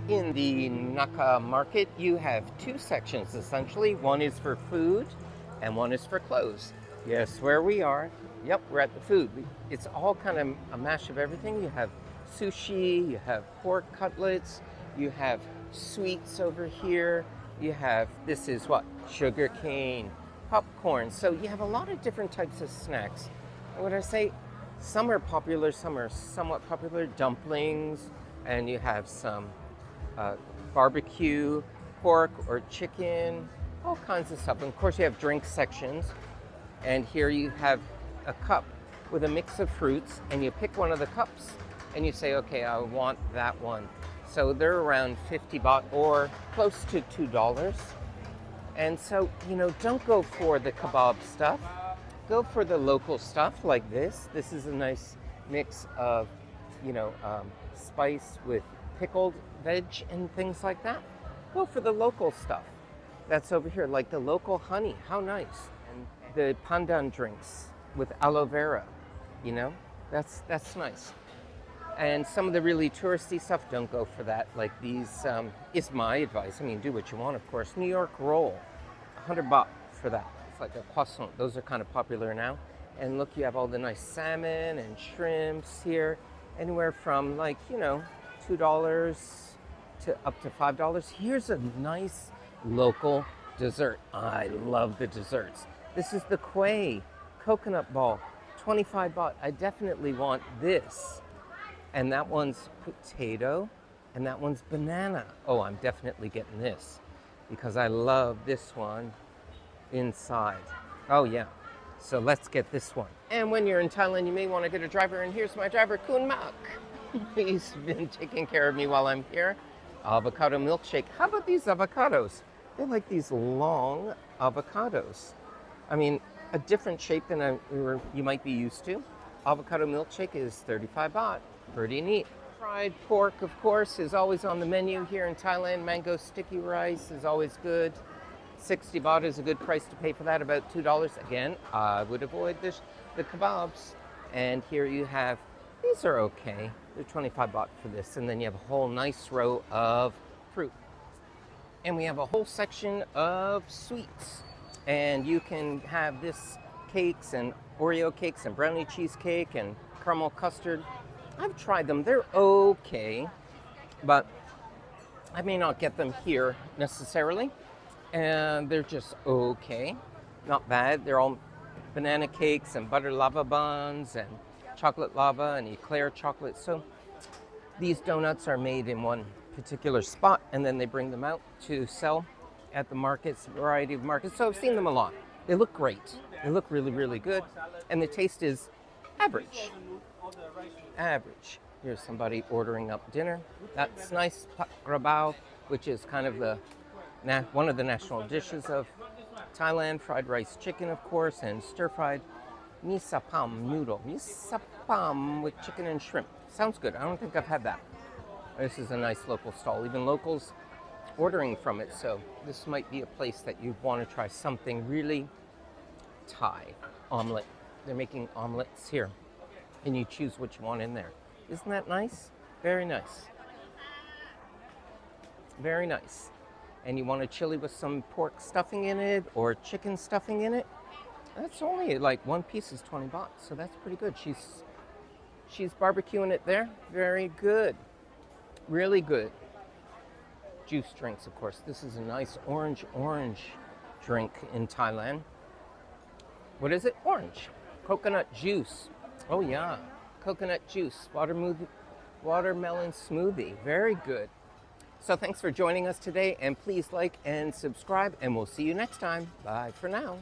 In the Naka Market, you have two sections essentially. One is for food and one is for clothes. Yes, where we are. Yep, we're at the food. It's all kind of a mash of everything. You have sushi, you have pork cutlets, you have sweets over here. You have, this is what? Sugar cane, popcorn. So you have a lot of different types of snacks. And what I say, some are popular, some are somewhat popular. Dumplings, and you have some barbecue, pork or chicken, all kinds of stuff. And of course you have drink sections. And here you have a cup with a mix of fruits, and you pick one of the cups and you say, okay, I want that one. So they're around 50 baht or close to $2. And so, don't go for the kebab stuff. Go for the local stuff like this. This is a nice mix of, spice with pickled veg and things like that. Go for the local stuff. That's over here, like the local honey. How nice. And the pandan drinks with aloe vera, that's nice. And some of the really touristy stuff, don't go for that. Like these, is my advice. I mean, do what you want, of course. New York roll, 100 baht for that. It's like a croissant. Those are kind of popular now. And look, you have all the nice salmon and shrimps here. Anywhere from $2 to up to $5. Here's a nice local dessert. I love the desserts. This is the quay coconut ball, 25 baht. I definitely want this. And that one's potato, and that one's banana. Oh, I'm definitely getting this because I love this one inside. Oh yeah, so let's get this one. And when you're in Thailand, you may want to get a driver, and here's my driver, Kun Mak. He's been taking care of me while I'm here. Avocado milkshake. How about these avocados? They're like these long avocados. I mean, a different shape than you might be used to. Avocado milkshake is 35 baht. Pretty neat. Fried pork, of course, is always on the menu here in Thailand. Mango sticky rice is always good. 60 baht is a good price to pay for that, about $2. Again, I would avoid the kebabs. And here you have, these are okay. They're 25 baht for this. And then you have a whole nice row of fruit. And we have a whole section of sweets. And you can have this cakes and Oreo cakes and brownie cheesecake and caramel custard. I've tried them. They're okay, but I may not get them here necessarily. And they're just okay. Not bad. They're all banana cakes and butter lava buns and chocolate lava and eclair chocolate. So these donuts are made in one particular spot, and then they bring them out to sell at the markets, variety of markets. So I've seen them a lot. They look great. They look really, really good. And the taste is average. Average. Here's somebody ordering up dinner. That's nice. Pak grabao, which is kind of one of the national dishes of Thailand. Fried rice chicken, of course, and stir-fried misapam noodle. Misapam with chicken and shrimp. Sounds good. I don't think I've had that. This is a nice local stall. Even locals ordering from it. So this might be a place that you'd want to try something really Thai. Omelet. They're making omelets here. And you choose what you want in there. Isn't that nice? Very nice. Very nice. And you want a chili with some pork stuffing in it or chicken stuffing in it? That's only like one piece is 20 baht, so that's pretty good. She's barbecuing it there. Very good. Really good. Juice drinks, of course. This is a nice orange drink in Thailand. What is it? Orange. Coconut juice. Oh yeah, coconut juice, watermelon smoothie, very good. So thanks for joining us today, and please like and subscribe, and we'll see you next time. Bye for now.